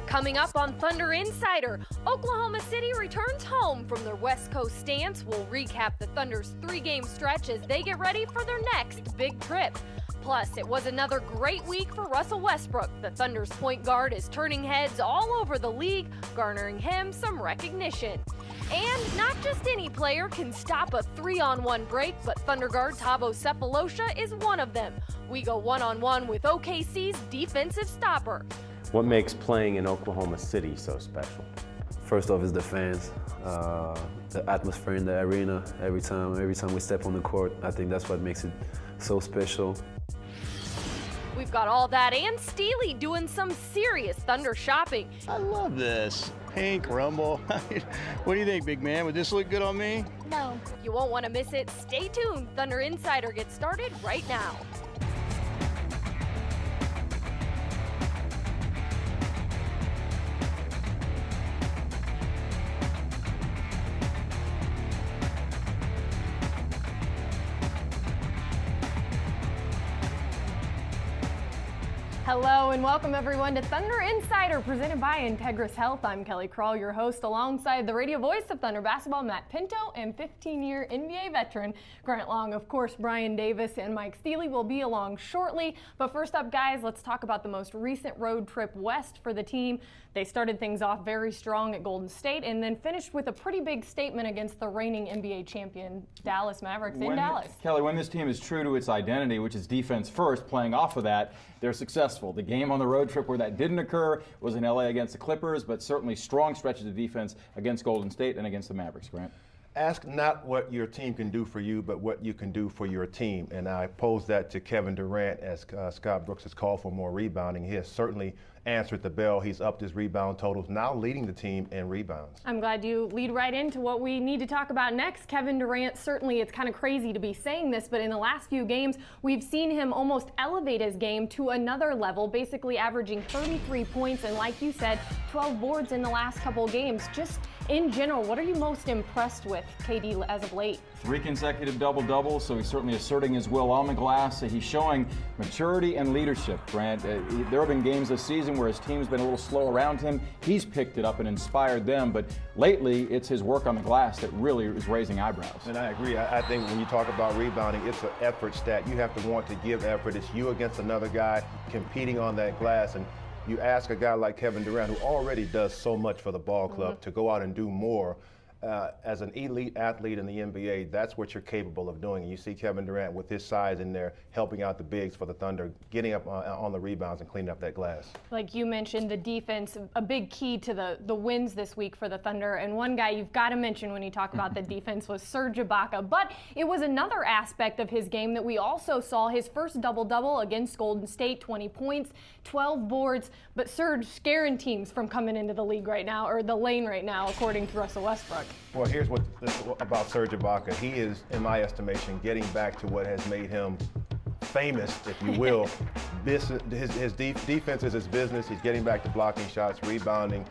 Coming up on Thunder Insider, Oklahoma City returns home from their West Coast stance. We'll recap the Thunder's 3-game stretch as they get ready for their next big trip. Plus, it was another great week for Russell Westbrook. The Thunder's point guard is turning heads all over the league, garnering him some recognition. And not just any player can stop a 3-on-1 break, but Thunder guard Thabo is one of them. We go one-on-one with OKC's defensive stopper. What makes playing in Oklahoma City so special? First off is the fans, the atmosphere in the arena. Every time we step on the court, I think that's what makes it so special. We've got all that and Steely doing some serious Thunder shopping. I love this. Pink rumble. What do you think, big man? Would this look good on me? No. You won't want to miss it. Stay tuned. Thunder Insider gets started right now. Hello and welcome everyone to Thunder Insider presented by Integris Health. I'm Kelly Krall, your host, alongside the radio voice of Thunder Basketball, Matt Pinto, and 15-year NBA veteran Grant Long. Of course, Brian Davis and Mike Steely will be along shortly. But first up, guys, let's talk about the most recent road trip west for the team. They started things off very strong at Golden State and then finished with a pretty big statement against the reigning NBA champion Dallas Mavericks in Dallas. Kelly, when this team is true to its identity, which is defense first, playing off of that, they're successful. The game on the road trip where that didn't occur was in LA against the Clippers, but certainly strong stretches of defense against Golden State and against the Mavericks, Grant. Ask not what your team can do for you, but what you can do for your team. And I pose that to Kevin Durant as Scott Brooks has called for more rebounding. He has certainly answered the bell. He's upped his rebound totals, now leading the team in rebounds. I'm glad you lead right into what we need to talk about next. Kevin Durant, certainly it's kind of crazy to be saying this, but in the last few games, we've seen him almost elevate his game to another level, basically averaging 33 points and, like you said, 12 boards in the last couple of games. Just in general, what are you most impressed with, KD, as of late? 3 consecutive double-doubles, so he's certainly asserting his will on the glass. He's showing maturity and leadership, Grant. There have been games this season where his team's been a little slow around him. He's picked it up and inspired them, but lately it's his work on the glass that really is raising eyebrows. And I agree. I think when you talk about rebounding, it's an effort stat. You have to want to give effort. It's you against another guy competing on that glass. And you ask a guy like Kevin Durant, who already does so much for the ball club, to go out and do more. As an elite athlete in the NBA, that's what you're capable of doing. And you see Kevin Durant with his size in there, helping out the bigs for the Thunder, getting up on the rebounds and cleaning up that glass. Like you mentioned, the defense, a big key to the wins this week for the Thunder. And one guy you've got to mention when you talk about the defense was Serge Ibaka. But it was another aspect of his game that we also saw. His first double-double against Golden State, 20 points, 12 boards. But Serge scaring teams from coming into the league right now, or the lane right now, according to Russell Westbrook. Well, here's what about Serge Ibaka. He is, in my estimation, getting back to what has made him famous, if you will. His defense is his business. He's getting back to blocking shots, rebounding.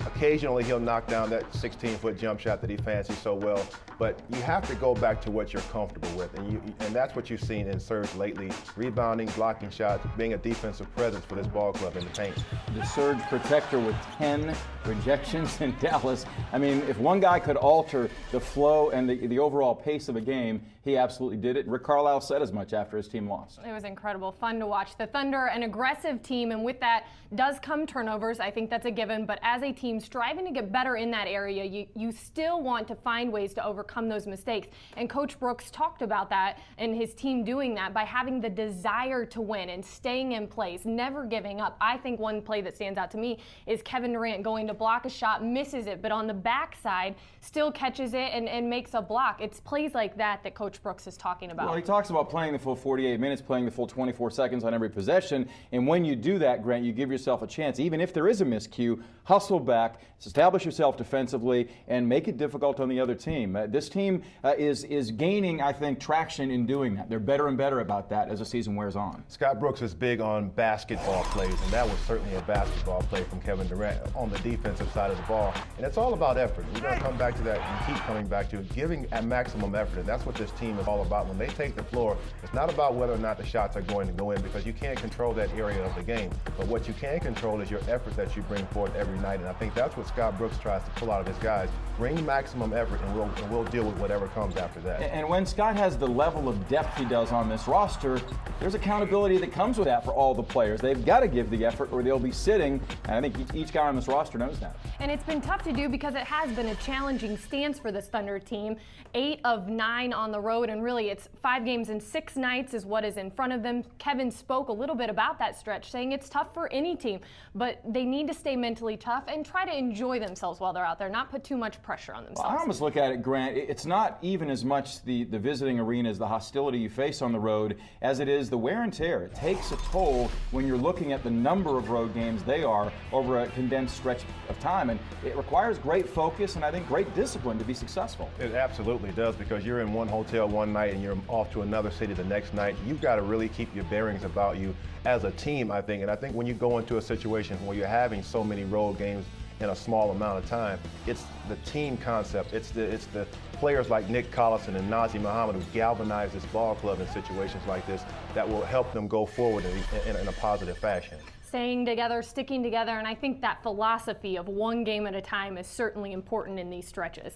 Occasionally he'll knock down that 16-foot jump shot that he fancies so well. But you have to go back to what you're comfortable with, and that's what you've seen in Serge lately: rebounding, blocking shots, being a defensive presence for this ball club in the paint. The Serge protector with 10 rejections in Dallas. I mean, if one guy could alter the flow and the overall pace of a game, he absolutely did it. Rick Carlisle said as much after his team lost. It was incredible, fun to watch. The Thunder, an aggressive team, and with that does come turnovers. I think that's a given, but as a team striving to get better in that area, you still want to find ways to overcome those mistakes. And Coach Brooks talked about that and his team doing that by having the desire to win and staying in place, never giving up. I think one play that stands out to me is Kevin Durant going to block a shot, misses it, but on the backside still catches it and makes a block. It's plays like that that Coach Brooks is talking about. Well, he talks about playing the full 48 minutes, playing the full 24 seconds on every possession, and when you do that, Grant, you give yourself a chance. Even if there is a miscue, hustle back, establish yourself defensively, and make it difficult on the other team. This team is gaining, I think, traction in doing that. They're better and better about that as the season wears on. Scott Brooks is big on basketball plays, and that was certainly a basketball play from Kevin Durant on the defensive side of the ball. And it's all about effort. We're going to come back to that and keep coming back to giving at maximum effort. And that's what this team is all about. When they take the floor, it's not about whether or not the shots are going to go in, because you can't control that area of the game. But what you can control is your effort that you bring forth every night. And I think that's what Scott Brooks tries to pull out of his guys. Bring maximum effort, and we'll deal with whatever comes after that. And when Scott has the level of depth he does on this roster, there's accountability that comes with that for all the players. They've got to give the effort or they'll be sitting, and I think each guy on this roster knows that. And it's been tough to do because it has been a challenging stance for this Thunder team. 8 of 9 on the road, and really it's 5 games in 6 nights is what is in front of them. Kevin spoke a little bit about that stretch, saying it's tough for any team, but they need to stay mentally tough and try to enjoy themselves while they're out there, not put too much pressure on themselves. Well, I almost look at it, Grant, it's not even as much the visiting arenas, the hostility you face on the road, as it is the wear and tear. It takes a toll when you're looking at the number of road games they are over a condensed stretch of time, and it requires great focus and I think great discipline to be successful. It absolutely does, because you're in one hotel one night and you're off to another city the next night. You've got to really keep your bearings about you as a team, I think. And I think when you go into a situation where you're having so many road games in a small amount of time, it's the team concept. It's the players like Nick Collison and Nazr Muhammad who galvanize this ball club in situations like this that will help them go forward in a positive fashion. Staying together, sticking together, and I think that philosophy of one game at a time is certainly important in these stretches.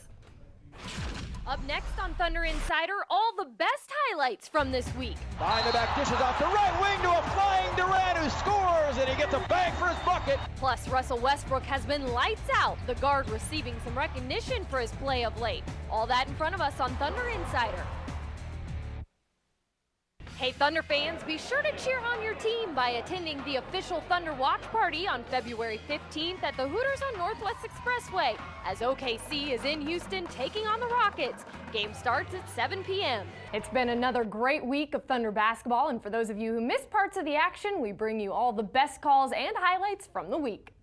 Up next on Thunder Insider, all the best highlights from this week. Behind the back, dishes off the right wing to a flying Durant who scores, and he gets a bang for his bucket. Plus, Russell Westbrook has been lights out, the guard receiving some recognition for his play of late. All that in front of us on Thunder Insider. Hey Thunder fans, be sure to cheer on your team by attending the official Thunder Watch Party on February 15th at the Hooters on Northwest Expressway as OKC is in Houston taking on the Rockets. Game starts at 7 p.m. It's been another great week of Thunder basketball, and for those of you who missed parts of the action, we bring you all the best calls and highlights from the week.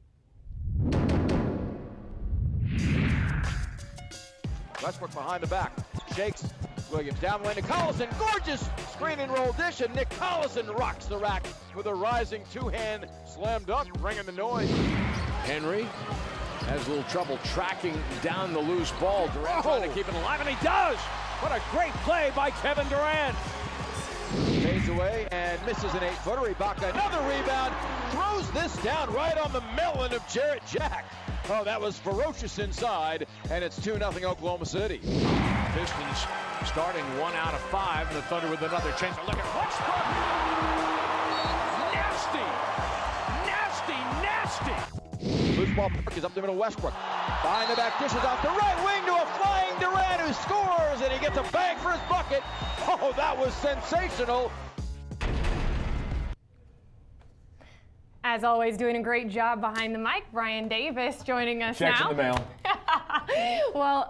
Westbrook behind the back, shakes. Williams down the lane to Collison, gorgeous screen and roll dish, and Nick Collison rocks the rack with a rising two-hand slam dunk, bringing the noise. Henry has a little trouble tracking down the loose ball. Durant trying to keep it alive, and he does! What a great play by Kevin Durant. Fades away and misses an 8-footer. Ibaka, another rebound, throws this down right on the melon of Jarrett Jack. Oh, that was ferocious inside, and it's 2-0 Oklahoma City. Pistons starting 1 out of 5, and the Thunder with another chance. Look at Westbrook! Nasty! Loose ball, Park is up the middle, Westbrook. Behind the back, dishes off the right wing to a flying Durant who scores, and he gets a bang for his bucket. Oh, that was sensational. As always, doing a great job behind the mic, Brian Davis joining us now. Checks in the mail. Well,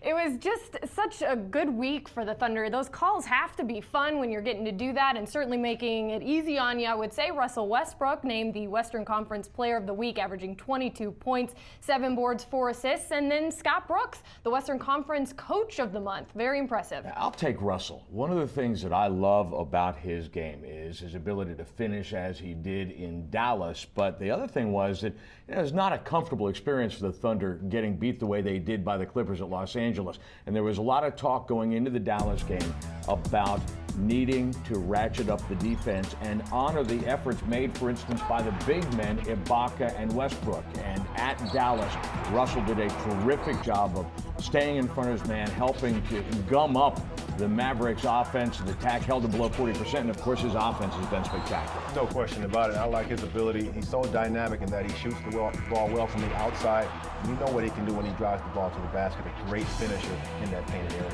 it was just such a good week for the Thunder. Those calls have to be fun when you're getting to do that, and certainly making it easy on you, I would say. Russell Westbrook named the Western Conference Player of the Week, averaging 22 points, 7 boards, 4 assists. And then Scott Brooks, the Western Conference Coach of the Month. Very impressive. I'll take Russell. One of the things that I love about his game is his ability to finish as he did in Dallas. But the other thing was that it was not a comfortable experience for the Thunder getting beat the way they did by the Clippers at Los Angeles. And there was a lot of talk going into the Dallas game about needing to ratchet up the defense and honor the efforts made, for instance, by the big men, Ibaka and Westbrook. And at Dallas, Russell did a terrific job of staying in front of his man, helping to gum up the Mavericks' offensive attack, held them below 40%, and of course his offense has been spectacular. No question about it. I like his ability. He's so dynamic in that he shoots the ball well from the outside. You know what he can do when he drives the ball to the basket. A great finisher in that painted area.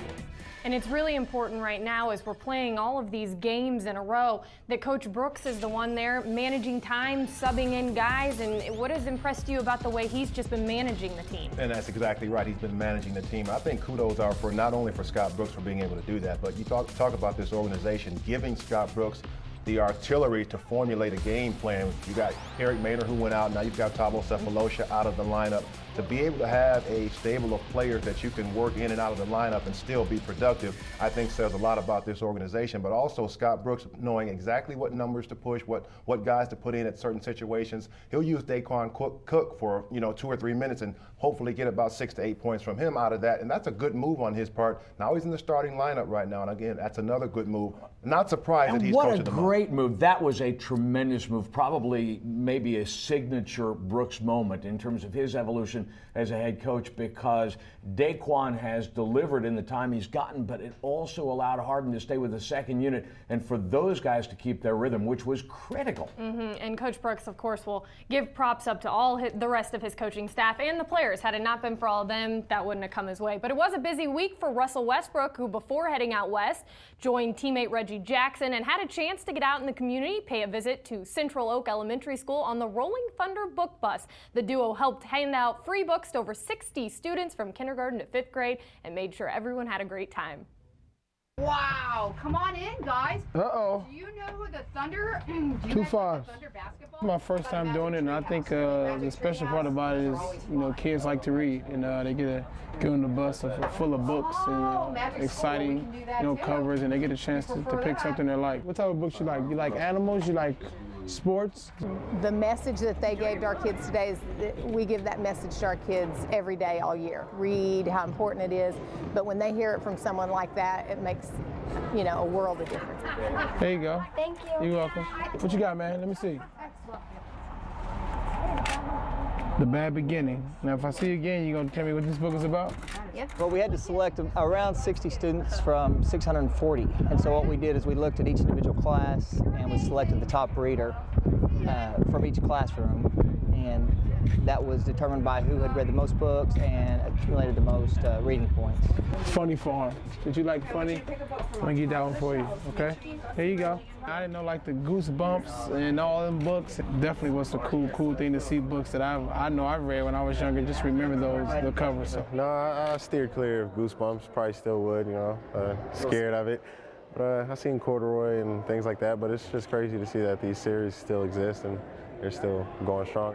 And it's really important right now as we're playing all of these games in a row that Coach Brooks is the one there managing time, subbing in guys. And what has impressed you about the way he's just been managing the team? And that's exactly right. He's been managing the team. I think kudos are for not only for Scott Brooks for being able to do that, but you talk about this organization giving Scott Brooks the artillery to formulate a game plan. You got Eric Maynard who went out, now you've got Thabo Cephalosha out of the lineup. To be able to have a stable of players that you can work in and out of the lineup and still be productive, I think says a lot about this organization. But also Scott Brooks knowing exactly what numbers to push, what guys to put in at certain situations. He'll use Daquan Cook for 2 or 3 minutes and hopefully get about 6 to 8 points from him out of that. And that's a good move on his part. Now he's in the starting lineup right now, and again, that's another good move. Not surprised that he's coaching them up. What a great move. That was a tremendous move, probably maybe a signature Brooks moment in terms of his evolution as a head coach, because Daquan has delivered in the time he's gotten, but it also allowed Harden to stay with the second unit and for those guys to keep their rhythm, which was critical. And Coach Brooks, of course, will give props up to all the rest of his coaching staff and the players. Had it not been for all of them, that wouldn't have come his way. But it was a busy week for Russell Westbrook, who before heading out west joined teammate Reggie Jackson and had a chance to get out in the community, pay a visit to Central Oak Elementary School on the Rolling Thunder book bus. The duo helped hand out free books to over 60 students from kindergarten to 5th grade and made sure everyone had a great time. Wow, come on in, guys. Uh-oh. Do you know who the Thunder, Two fives. My first time doing it, and I think the special part about it is, kids like to read, and they get to go on the bus full of books and exciting, covers, and they get a chance to pick something they like. What type of books you like? You like animals? You like sports? The message that they gave to our kids today is that we give that message to our kids every day, all year. Read, how important it is. But when they hear it from someone like that, it makes, a world of difference. There you go. Thank you. You're welcome. What you got, man? Let me see. The Bad Beginning. Now, if I see you again, you're going to tell me what this book is about? Yep. Well, we had to select around 60 students from 640. And so what we did is we looked at each individual class and we selected the top reader from each classroom. And that was determined by who had read the most books and accumulated the most reading points. Funny Farm. Did you like funny? I'm going to get that one for you, okay? Here you go. I didn't know the Goosebumps and all them books. It definitely was a cool thing to see books that I know I read when I was younger. Just remember the covers. So. No, I steered clear of Goosebumps. Probably still would, scared of it. But I've seen Corduroy and things like that, but it's just crazy to see that these series still exist and they're still going strong.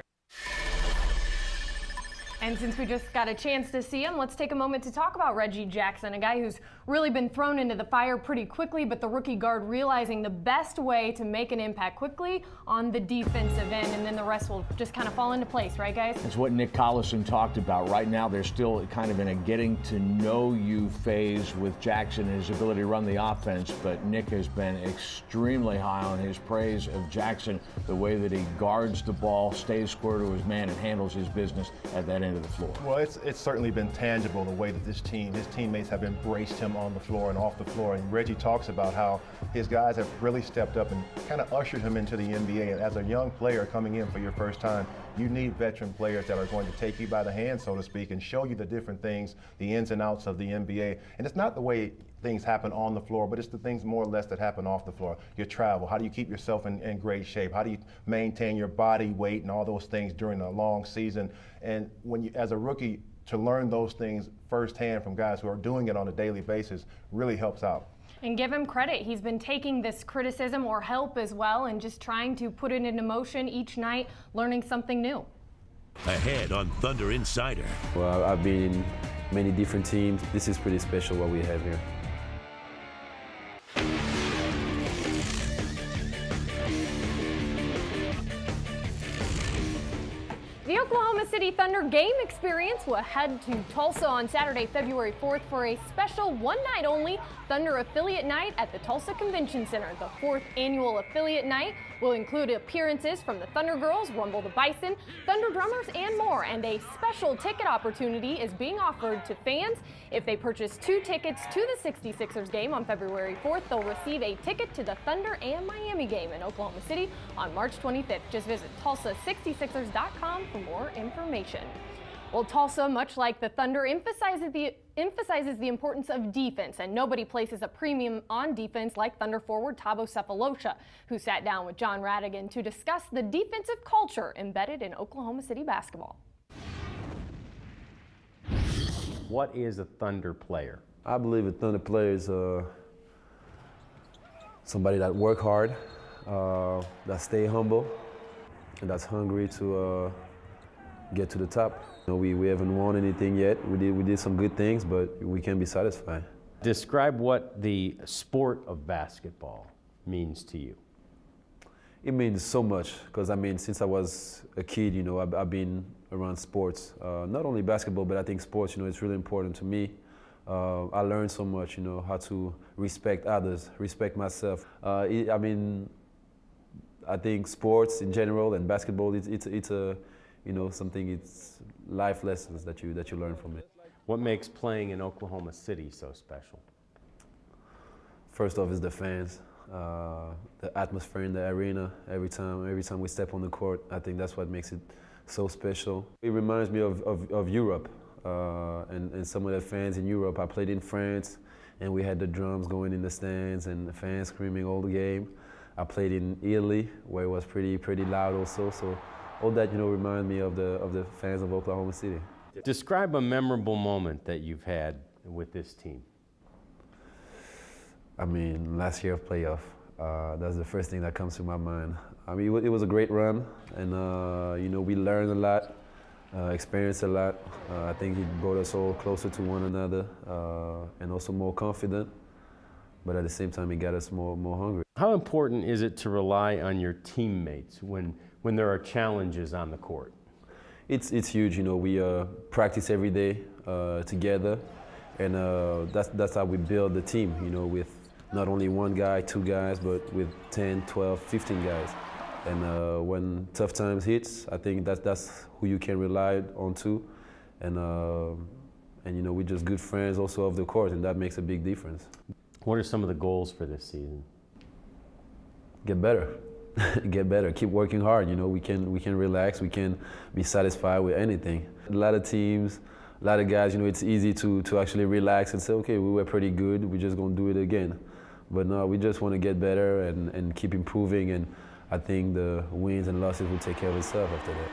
And since we just got a chance to see him, let's take a moment to talk about Reggie Jackson, a guy who's really been thrown into the fire pretty quickly, but the rookie guard realizing the best way to make an impact quickly on the defensive end, and then the rest will just kind of fall into place, right, guys? It's what Nick Collison talked about. Right now, they're still kind of in a getting to know you phase with Jackson and his ability to run the offense, but Nick has been extremely high on his praise of Jackson, the way that he guards the ball, stays square to his man, and handles his business at that end of the floor. Well, it's certainly been tangible the way that his teammates have embraced him on the floor and off the floor. And Reggie talks about how his guys have really stepped up and kind of ushered him into the NBA. And as a young player coming in for your first time, you need veteran players that are going to take you by the hand, so to speak, and show you the different things, the ins and outs of the NBA. And it's not the way things happen on the floor, but it's the things more or less that happen off the floor. Your travel, how do you keep yourself in great shape? How do you maintain your body weight and all those things during a long season? And when you, as a rookie, to learn those things firsthand from guys who are doing it on a daily basis really helps out. And give him credit. He's been taking this criticism or help as well and just trying to put it into motion each night, learning something new. Ahead on Thunder Insider. Well, I've been in many different teams. This is pretty special what we have here. The Oklahoma City Thunder game experience will head to Tulsa on Saturday, February 4th for a special one-night-only Thunder Affiliate Night at the Tulsa Convention Center. The 4th annual Affiliate Night will include appearances from the Thunder Girls, Rumble the Bison, Thunder Drummers, and more. And a special ticket opportunity is being offered to fans. If they purchase 2 tickets to the 66ers game on February 4th, they'll receive a ticket to the Thunder and Miami game in Oklahoma City on March 25th. Just visit Tulsa66ers.com for more information. Well, Tulsa, much like the Thunder, emphasizes the importance of defense, and nobody places a premium on defense like Thunder forward Thabo Cephalosha, who sat down with John Radigan to discuss the defensive culture embedded in Oklahoma City basketball. What is a Thunder player? I believe a Thunder player is somebody that work hard, that stay humble and that's hungry to get to the top. You know, we haven't won anything yet. We did some good things, but we can't be satisfied. Describe what the sport of basketball means to you. It means so much because I mean, since I was a kid, you know, I've been around sports, not only basketball, but I think sports, you know, it's really important to me. I learned so much, you know, how to respect others, respect myself. I mean, I think sports in general and basketball, it's a, you know, something. It's life lessons that you learn from it. What makes playing in Oklahoma City so special? First off is the fans, the atmosphere in the arena. Every time we step on the court, I think that's what makes it so special. It reminds me of Europe. And some of the fans in Europe. I played in France, and we had the drums going in the stands and the fans screaming all the game. I played in Italy, where it was pretty loud also. So all that, you know, remind me of the fans of Oklahoma City. Describe a memorable moment that you've had with this team. I mean, last year of playoff. That's the first thing that comes to my mind. I mean, it was a great run, and you know, we learned a lot. Experienced a lot. I think he brought us all closer to one another and also more confident. But at the same time, he got us more hungry. How important is it to rely on your teammates when there are challenges on the court? It's huge. You know, we practice every day together, and that's how we build the team. You know, with not only one guy, two guys, but with 10, 12, 15 guys. And when tough times hits, I think that's who you can rely on too. And you know, we're just good friends also off the court, and that makes a big difference. What are some of the goals for this season? Get better. Get better. Keep working hard. You know, we can relax. We can be satisfied with anything. A lot of teams, a lot of guys, you know, it's easy to actually relax and say, okay, we were pretty good. We're just gonna do it again. But no, we just want to get better and keep improving. And I think the wins and losses will take care of itself after that.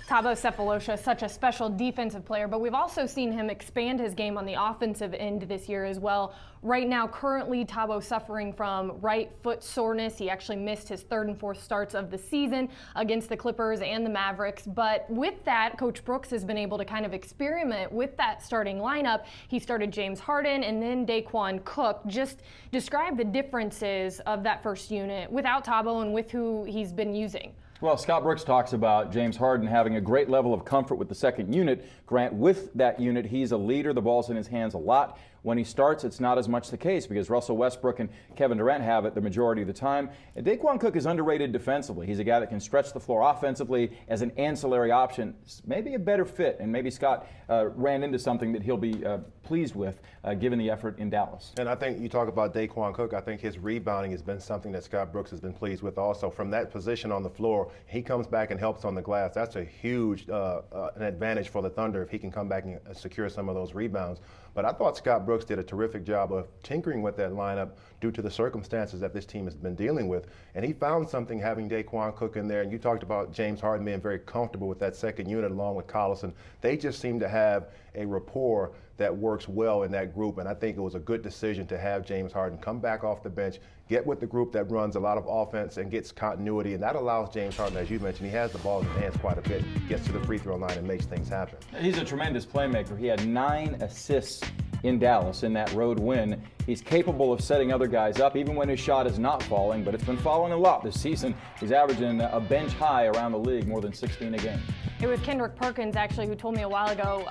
Thabo Sefolosha, such a special defensive player, but we've also seen him expand his game on the offensive end this year as well. Right now, currently, Thabo suffering from right foot soreness. He actually missed his third and fourth starts of the season against the Clippers and the Mavericks. But with that, Coach Brooks has been able to kind of experiment with that starting lineup. He started James Harden and then Daquan Cook. Just describe the differences of that first unit without Thabo and with who he's been using. Well, Scott Brooks talks about James Harden having a great level of comfort with the second unit. Grant, with that unit, he's a leader. The ball's in his hands a lot. When he starts, it's not as much the case because Russell Westbrook and Kevin Durant have it the majority of the time. And Daquan Cook is underrated defensively. He's a guy that can stretch the floor offensively as an ancillary option. Maybe a better fit, and maybe Scott ran into something that he'll be pleased with given the effort in Dallas. And I think you talk about Daquan Cook. I think his rebounding has been something that Scott Brooks has been pleased with also. From that position on the floor, he comes back and helps on the glass. That's a huge an advantage for the Thunder if he can come back and secure some of those rebounds. But I thought Scott Brooks did a terrific job of tinkering with that lineup due to the circumstances that this team has been dealing with. And he found something having Daquan Cook in there. And you talked about James Harden being very comfortable with that second unit along with Collison. They just seem to have a rapport that works well in that group. And I think it was a good decision to have James Harden come back off the bench, get with the group that runs a lot of offense and gets continuity. And that allows James Harden, as you mentioned, he has the ball in his hands quite a bit, gets to the free throw line and makes things happen. He's a tremendous playmaker. He had 9 assists in Dallas in that road win. He's capable of setting other guys up even when his shot is not falling, but it's been falling a lot this season. He's averaging a bench high around the league, more than 16 a game. It was Kendrick Perkins actually who told me a while ago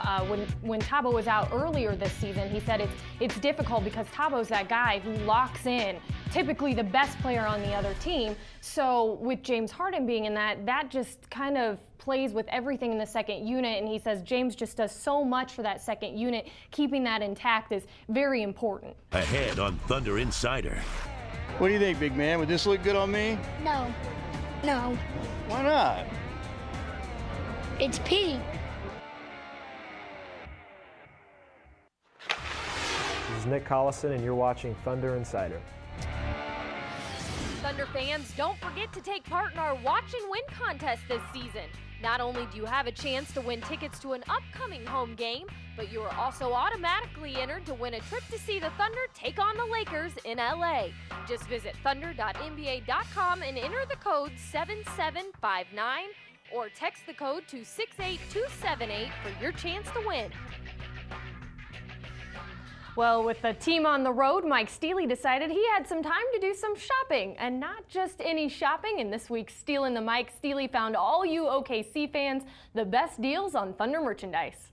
when Thabo was out earlier this season, he said it's difficult because Thabo's that guy who locks in typically the best player on the other team. So with James Harden being in that just kind of plays with everything in the second unit, and he says James just does so much for that second unit. Keeping that intact is very important. Ahead on Thunder Insider. What do you think, big man? Would this look good on me? No. No. Why not? It's pink. This is Nick Collison, and you're watching Thunder Insider. Thunder fans, don't forget to take part in our Watch and Win contest this season. Not only do you have a chance to win tickets to an upcoming home game, but you are also automatically entered to win a trip to see the Thunder take on the Lakers in LA. Just visit thunder.nba.com and enter the code 7759 or text the code to 68278 for your chance to win. Well, with the team on the road, Mike Steely decided he had some time to do some shopping, and not just any shopping. In this week's Stealing the Mike, Steely found all you OKC fans the best deals on Thunder merchandise.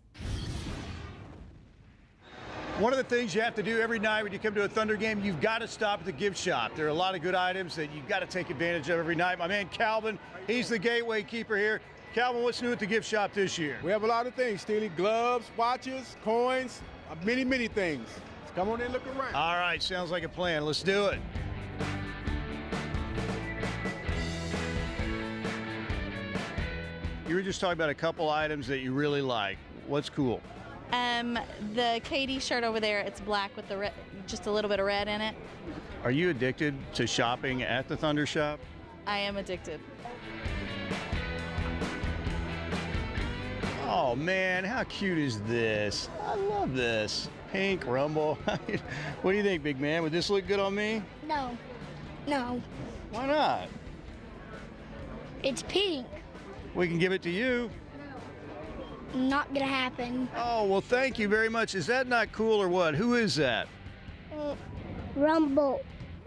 One of the things you have to do every night when you come to a Thunder game, you've got to stop at the gift shop. There are a lot of good items that you've got to take advantage of every night. My man Calvin, he's the gateway keeper here. Calvin, what's new at the gift shop this year? We have a lot of things, Steely. Gloves, watches, coins, many things. So come on in and look around. All right, sounds like a plan. Let's do it. You were just talking about a couple items that you really like. What's cool? The KD shirt over there, it's black with the red, just a little bit of red in it. Are you addicted to shopping at the Thunder shop? I am addicted. Oh man, how cute is this? I love this. Pink Rumble. What do you think, big man? Would this look good on me? No. No. Why not? It's pink. We can give it to you. Not gonna happen. Oh, well, thank you very much. Is that not cool or what? Who is that? Rumble.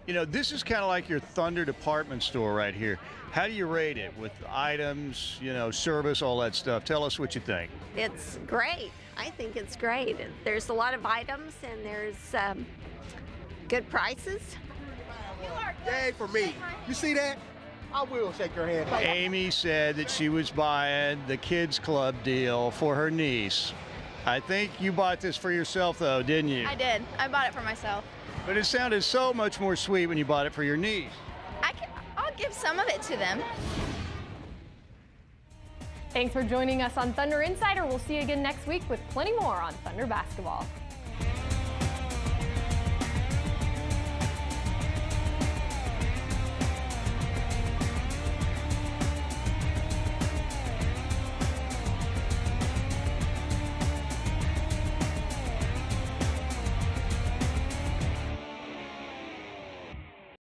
You know, this is kind of like your Thunder department store right here. How do you rate it with items, you know, service, all that stuff? Tell us what you think. It's great. I think it's great. There's a lot of items and there's good prices. Yay for me. You see that? I will shake your hand. Amy said that she was buying the kids club deal for her niece. I think you bought this for yourself, though, didn't you? I did. I bought it for myself. But it sounded so much more sweet when you bought it for your niece. I'll give some of it to them. Thanks for joining us on Thunder Insider. We'll see you again next week with plenty more on Thunder basketball.